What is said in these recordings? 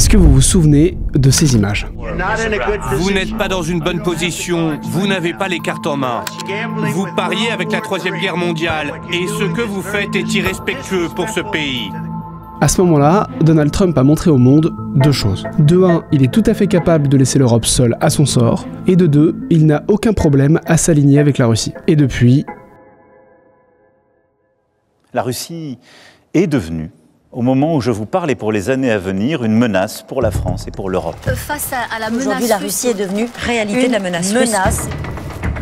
Est-ce que vous vous souvenez de ces images ? Vous n'êtes pas dans une bonne position, vous n'avez pas les cartes en main. Vous pariez avec la Troisième Guerre mondiale et ce que vous faites est irrespectueux pour ce pays. À ce moment-là, Donald Trump a montré au monde deux choses. De un, il est tout à fait capable de laisser l'Europe seule à son sort. Et de deux, il n'a aucun problème à s'aligner avec la Russie. Et depuis... La Russie est devenue, au moment où je vous parle et pour les années à venir, une menace pour la France et pour l'Europe. Face à la menace, aujourd'hui, la Russie est devenue réalité de la menace.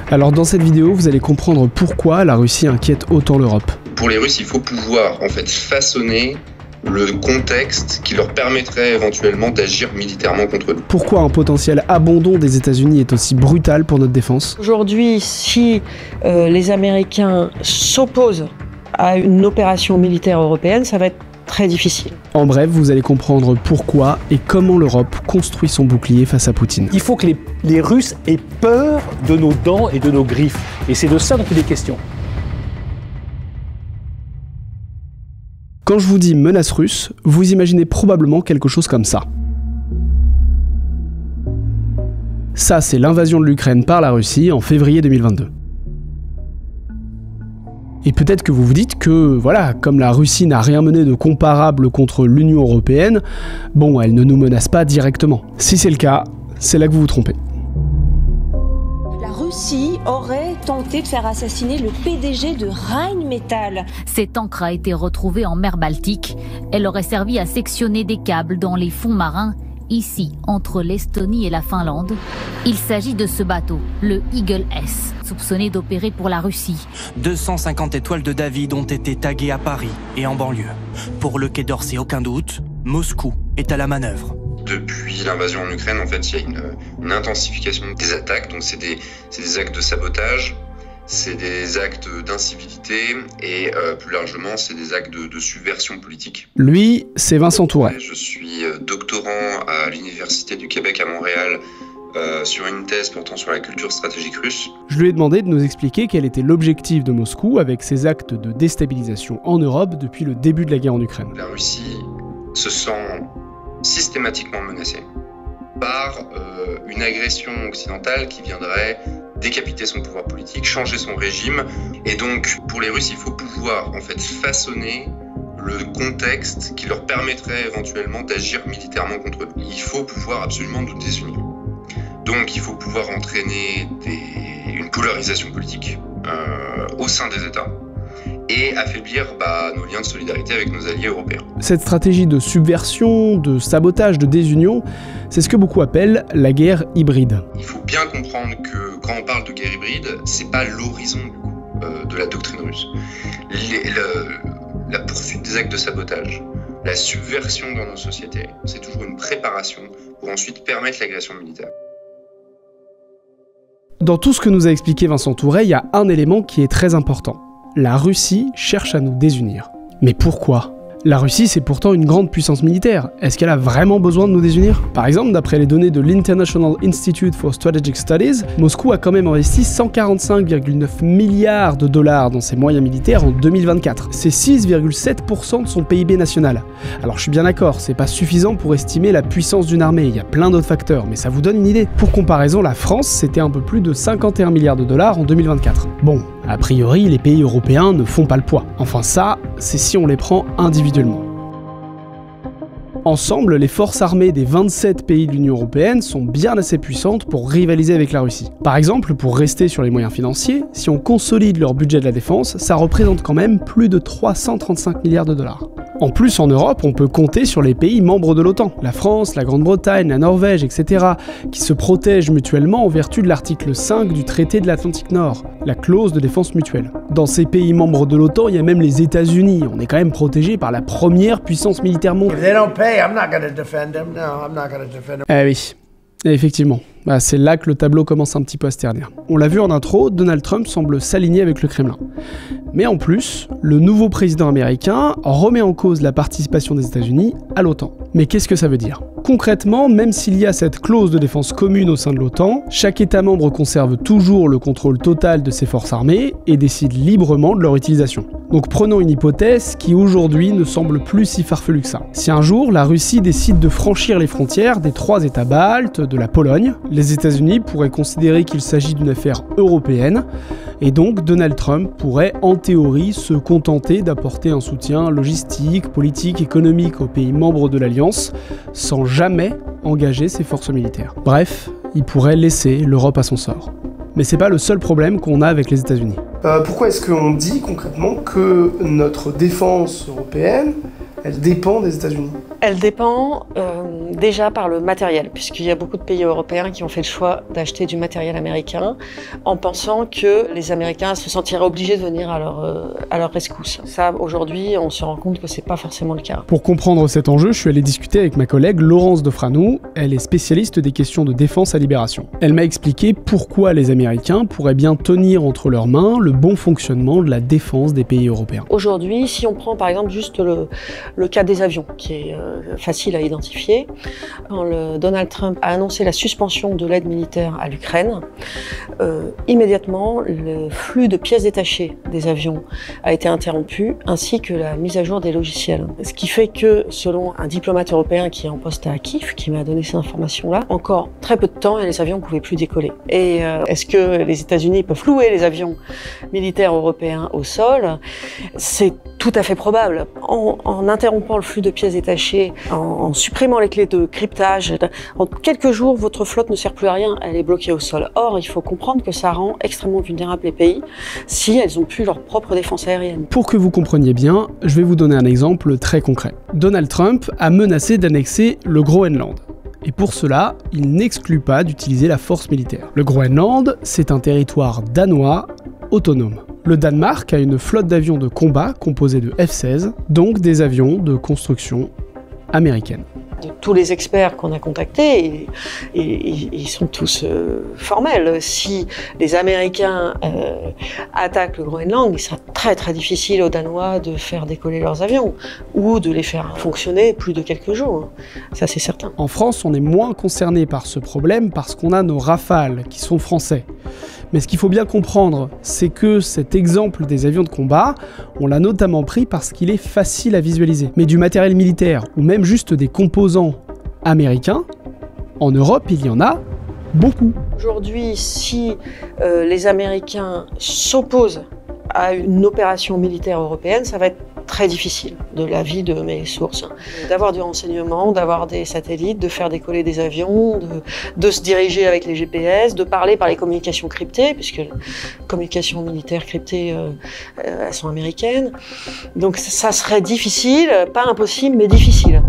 Alors dans cette vidéo, vous allez comprendre pourquoi la Russie inquiète autant l'Europe. Pour les Russes, il faut pouvoir en fait façonner le contexte qui leur permettrait éventuellement d'agir militairement contre nous. Pourquoi un potentiel abandon des États-Unis est aussi brutal pour notre défense ? Aujourd'hui, si les Américains s'opposent à une opération militaire européenne, ça va être très difficile. En bref, vous allez comprendre pourquoi et comment l'Europe construit son bouclier face à Poutine. Il faut que les Russes aient peur de nos dents et de nos griffes. Et c'est de ça dont il est question. Quand je vous dis menace russe, vous imaginez probablement quelque chose comme ça. Ça, c'est l'invasion de l'Ukraine par la Russie en février 2022. Et peut-être que vous vous dites que, voilà, comme la Russie n'a rien mené de comparable contre l'Union européenne, bon, elle ne nous menace pas directement. Si c'est le cas, c'est là que vous vous trompez. La Russie aurait tenté de faire assassiner le PDG de Rheinmetall. Cette ancre a été retrouvée en mer Baltique. Elle aurait servi à sectionner des câbles dans les fonds marins, ici, entre l'Estonie et la Finlande. Il s'agit de ce bateau, le Eagle S, soupçonné d'opérer pour la Russie. 250 étoiles de David ont été taguées à Paris et en banlieue. Pour le Quai d'Orsay, aucun doute, Moscou est à la manœuvre. Depuis l'invasion en Ukraine, en fait, il y a une intensification des attaques. Donc, c'est des actes de sabotage, c'est des actes d'incivilité et plus largement, c'est des actes de subversion politique. Lui, c'est Vincent Touret. Je suis doctorant à l'Université du Québec à Montréal sur une thèse portant sur la culture stratégique russe. Je lui ai demandé de nous expliquer quel était l'objectif de Moscou avec ses actes de déstabilisation en Europe depuis le début de la guerre en Ukraine. La Russie se sent systématiquement menacée par une agression occidentale qui viendrait décapiter son pouvoir politique, changer son régime. Et donc, pour les Russes, il faut pouvoir en fait façonner le contexte qui leur permettrait éventuellement d'agir militairement contre eux. Il faut pouvoir absolument nous désunir. Donc, il faut pouvoir entraîner une polarisation politique au sein des États et affaiblir nos liens de solidarité avec nos alliés européens. Cette stratégie de subversion, de sabotage, de désunion, c'est ce que beaucoup appellent la guerre hybride. Il faut bien comprendre que quand on parle de guerre hybride, c'est pas l'horizon du coup, de la doctrine russe. La poursuite des actes de sabotage, la subversion dans nos sociétés, c'est toujours une préparation pour ensuite permettre l'agression militaire. Dans tout ce que nous a expliqué Vincent Touret, il y a un élément qui est très important. La Russie cherche à nous désunir. Mais pourquoi ? La Russie, c'est pourtant une grande puissance militaire. Est-ce qu'elle a vraiment besoin de nous désunir ? Par exemple, d'après les données de l'International Institute for Strategic Studies, Moscou a quand même investi 145,9 milliards de dollars dans ses moyens militaires en 2024. C'est 6,7% de son PIB national. Alors je suis bien d'accord, c'est pas suffisant pour estimer la puissance d'une armée, il y a plein d'autres facteurs, mais ça vous donne une idée. Pour comparaison, la France, c'était un peu plus de 51 milliards de dollars en 2024. Bon, a priori, les pays européens ne font pas le poids. Enfin ça, c'est si on les prend individuellement. Ensemble, les forces armées des 27 pays de l'Union européenne sont bien assez puissantes pour rivaliser avec la Russie. Par exemple, pour rester sur les moyens financiers, si on consolide leur budget de la défense, ça représente quand même plus de 335 milliards de dollars. En plus, en Europe, on peut compter sur les pays membres de l'OTAN, la France, la Grande-Bretagne, la Norvège, etc., qui se protègent mutuellement en vertu de l'article 5 du traité de l'Atlantique Nord, la clause de défense mutuelle. Dans ces pays membres de l'OTAN, il y a même les États-Unis. On est quand même protégé par la première puissance militaire mondiale. Eh oui, effectivement. C'est là que le tableau commence un petit peu à se ternir. On l'a vu en intro, Donald Trump semble s'aligner avec le Kremlin. Mais en plus, le nouveau président américain remet en cause la participation des États-Unis à l'OTAN. Mais qu'est-ce que ça veut dire ? concrètement, même s'il y a cette clause de défense commune au sein de l'OTAN, chaque État membre conserve toujours le contrôle total de ses forces armées et décide librement de leur utilisation. Donc prenons une hypothèse qui aujourd'hui ne semble plus si farfelue que ça. Si un jour la Russie décide de franchir les frontières des 3 États baltes, de la Pologne, les États-Unis pourraient considérer qu'il s'agit d'une affaire européenne, et donc Donald Trump pourrait en théorie se contenter d'apporter un soutien logistique, politique, économique aux pays membres de l'Alliance, sans jamais engager ses forces militaires. Bref, il pourrait laisser l'Europe à son sort. Mais c'est pas le seul problème qu'on a avec les États-Unis. Pourquoi est-ce qu'on dit concrètement que notre défense européenne, elle dépend des États-Unis? Elle dépend déjà par le matériel, puisqu'il y a beaucoup de pays européens qui ont fait le choix d'acheter du matériel américain en pensant que les Américains se sentiraient obligés de venir à leur rescousse. Ça, aujourd'hui, on se rend compte que c'est pas forcément le cas. Pour comprendre cet enjeu, je suis allé discuter avec ma collègue Laurence Defranou. Elle est spécialiste des questions de défense à Libération. Elle m'a expliqué pourquoi les Américains pourraient bien tenir entre leurs mains le bon fonctionnement de la défense des pays européens. Aujourd'hui, si on prend par exemple juste le cas des avions, qui est facile à identifier. Quand Donald Trump a annoncé la suspension de l'aide militaire à l'Ukraine, immédiatement, le flux de pièces détachées des avions a été interrompu, ainsi que la mise à jour des logiciels. Ce qui fait que, selon un diplomate européen qui est en poste à Kiev, qui m'a donné ces informations-là, encore très peu de temps et les avions ne pouvaient plus décoller. Et est-ce que les États-Unis peuvent louer les avions militaires européens au sol? C'est tout à fait probable. En interrompant le flux de pièces détachées, en supprimant les clés de cryptage, en quelques jours, votre flotte ne sert plus à rien, elle est bloquée au sol. Or, il faut comprendre que ça rend extrêmement vulnérables les pays si elles n'ont plus leur propre défense aérienne. Pour que vous compreniez bien, je vais vous donner un exemple très concret. Donald Trump a menacé d'annexer le Groenland. Et pour cela, il n'exclut pas d'utiliser la force militaire. Le Groenland, c'est un territoire danois autonome. Le Danemark a une flotte d'avions de combat composée de F-16, donc des avions de construction américaine. De tous les experts qu'on a contactés, ils sont tous formels. Si les Américains attaquent le Groenland, il sera très très difficile aux Danois de faire décoller leurs avions ou de les faire fonctionner plus de quelques jours. Ça, c'est certain. En France, on est moins concerné par ce problème parce qu'on a nos Rafales qui sont français. Mais ce qu'il faut bien comprendre, c'est que cet exemple des avions de combat, on l'a notamment pris parce qu'il est facile à visualiser. Mais du matériel militaire, ou même juste des composants américains, en Europe, il y en a beaucoup. Aujourd'hui, si les Américains s'opposent à une opération militaire européenne, ça va être très difficile, de l'avis de mes sources, d'avoir du renseignement, d'avoir des satellites, de faire décoller des avions, de se diriger avec les GPS, de parler par les communications cryptées, puisque les communications militaires cryptées, elles sont américaines. Donc ça serait difficile, pas impossible, mais difficile.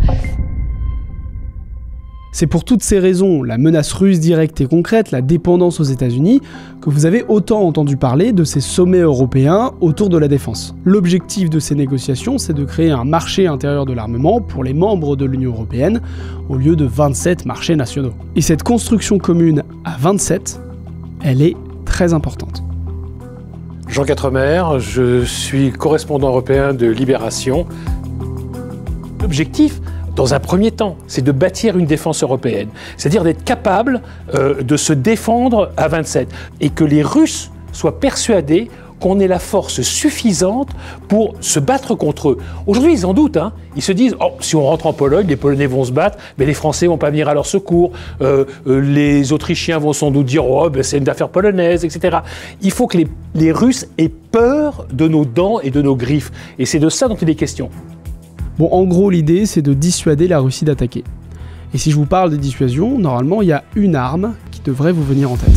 C'est pour toutes ces raisons, la menace russe directe et concrète, la dépendance aux États-Unis, que vous avez autant entendu parler de ces sommets européens autour de la défense. L'objectif de ces négociations, c'est de créer un marché intérieur de l'armement pour les membres de l'Union européenne, au lieu de 27 marchés nationaux. Et cette construction commune à 27, elle est très importante. Jean Quatremer, je suis correspondant européen de Libération. L'objectif, dans un premier temps, c'est de bâtir une défense européenne, c'est-à-dire d'être capable de se défendre à 27 et que les Russes soient persuadés qu'on ait la force suffisante pour se battre contre eux. Aujourd'hui, ils en doutent, hein. Ils se disent « si on rentre en Pologne, les Polonais vont se battre, mais les Français vont pas venir à leur secours, les Autrichiens vont sans doute dire « c'est une affaire polonaise, etc. » Il faut que les Russes aient peur de nos dents et de nos griffes. Et c'est de ça dont il est question. Bon, en gros, l'idée, c'est de dissuader la Russie d'attaquer. Et si je vous parle de dissuasion, normalement, il y a une arme qui devrait vous venir en tête.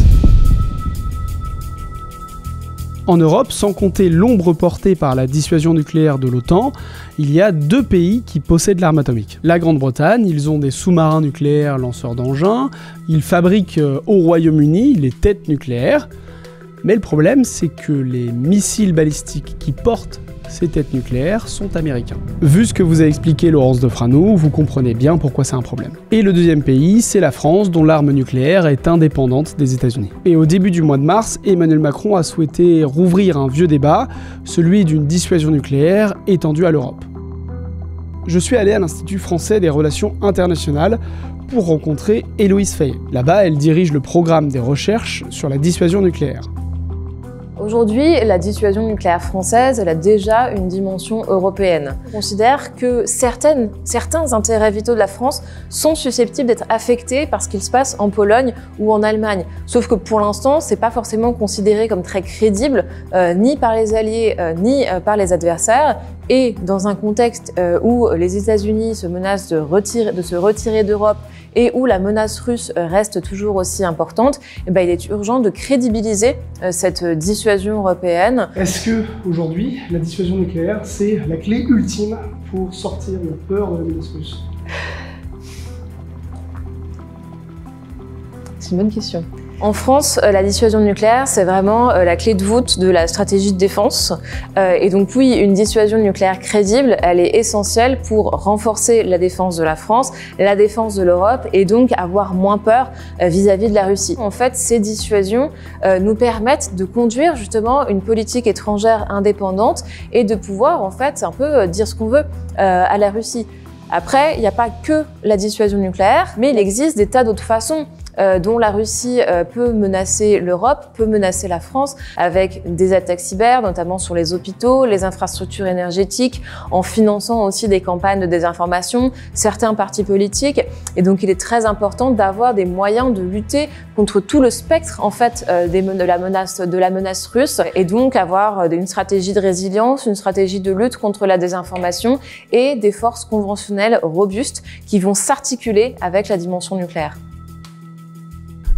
En Europe, sans compter l'ombre portée par la dissuasion nucléaire de l'OTAN, il y a 2 pays qui possèdent l'arme atomique. La Grande-Bretagne, ils ont des sous-marins nucléaires lanceurs d'engins, ils fabriquent au Royaume-Uni les têtes nucléaires, mais le problème, c'est que les missiles balistiques qui portent ces têtes nucléaires sont américains. Vu ce que vous a expliqué Laurence Defranou, vous comprenez bien pourquoi c'est un problème. Et le deuxième pays, c'est la France, dont l'arme nucléaire est indépendante des États-Unis. Et au début du mois de mars, Emmanuel Macron a souhaité rouvrir un vieux débat, celui d'une dissuasion nucléaire étendue à l'Europe. je suis allé à l'Institut français des relations internationales pour rencontrer Héloïse Fayet. Là-bas, elle dirige le programme des recherches sur la dissuasion nucléaire. Aujourd'hui, la dissuasion nucléaire française, elle a déjà une dimension européenne. On considère que certains intérêts vitaux de la France sont susceptibles d'être affectés par ce qu'il se passe en Pologne ou en Allemagne. Sauf que pour l'instant, c'est pas forcément considéré comme très crédible, ni par les alliés, ni par les adversaires. Et dans un contexte où les États-Unis se menacent de se retirer d'Europe et où la menace russe reste toujours aussi importante, il est urgent de crédibiliser cette dissuasion européenne. Est-ce que aujourd'hui, la dissuasion nucléaire, c'est la clé ultime pour sortir de la peur de la menace russe? C'est une bonne question. En France, la dissuasion nucléaire, c'est vraiment la clé de voûte de la stratégie de défense. Et donc oui, une dissuasion nucléaire crédible, elle est essentielle pour renforcer la défense de la France, la défense de l'Europe et donc avoir moins peur vis-à-vis de la Russie. En fait, ces dissuasions nous permettent de conduire justement une politique étrangère indépendante et de pouvoir en fait un peu dire ce qu'on veut à la Russie. Après, il n'y a pas que la dissuasion nucléaire, mais il existe des tas d'autres façons dont la Russie peut menacer l'Europe, peut menacer la France, avec des attaques cyber, notamment sur les hôpitaux, les infrastructures énergétiques, en finançant aussi des campagnes de désinformation, certains partis politiques. Et donc, il est très important d'avoir des moyens de lutter contre tout le spectre, en fait, de la menace russe, et donc avoir une stratégie de résilience, une stratégie de lutte contre la désinformation et des forces conventionnelles robustes qui vont s'articuler avec la dimension nucléaire.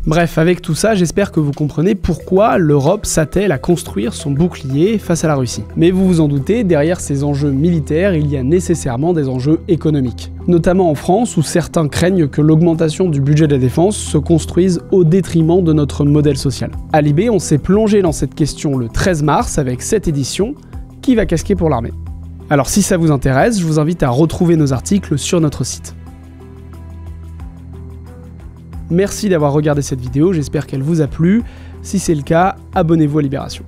Bref, avec tout ça, j'espère que vous comprenez pourquoi l'Europe s'attelle à construire son bouclier face à la Russie. Mais vous vous en doutez, derrière ces enjeux militaires, il y a nécessairement des enjeux économiques. Notamment en France, où certains craignent que l'augmentation du budget de la défense se construise au détriment de notre modèle social. À Libé, on s'est plongé dans cette question le 13 mars avec cette édition « Qui va casquer pour l'armée ?» Alors si ça vous intéresse, je vous invite à retrouver nos articles sur notre site. Merci d'avoir regardé cette vidéo, j'espère qu'elle vous a plu. Si c'est le cas, abonnez-vous à Libération.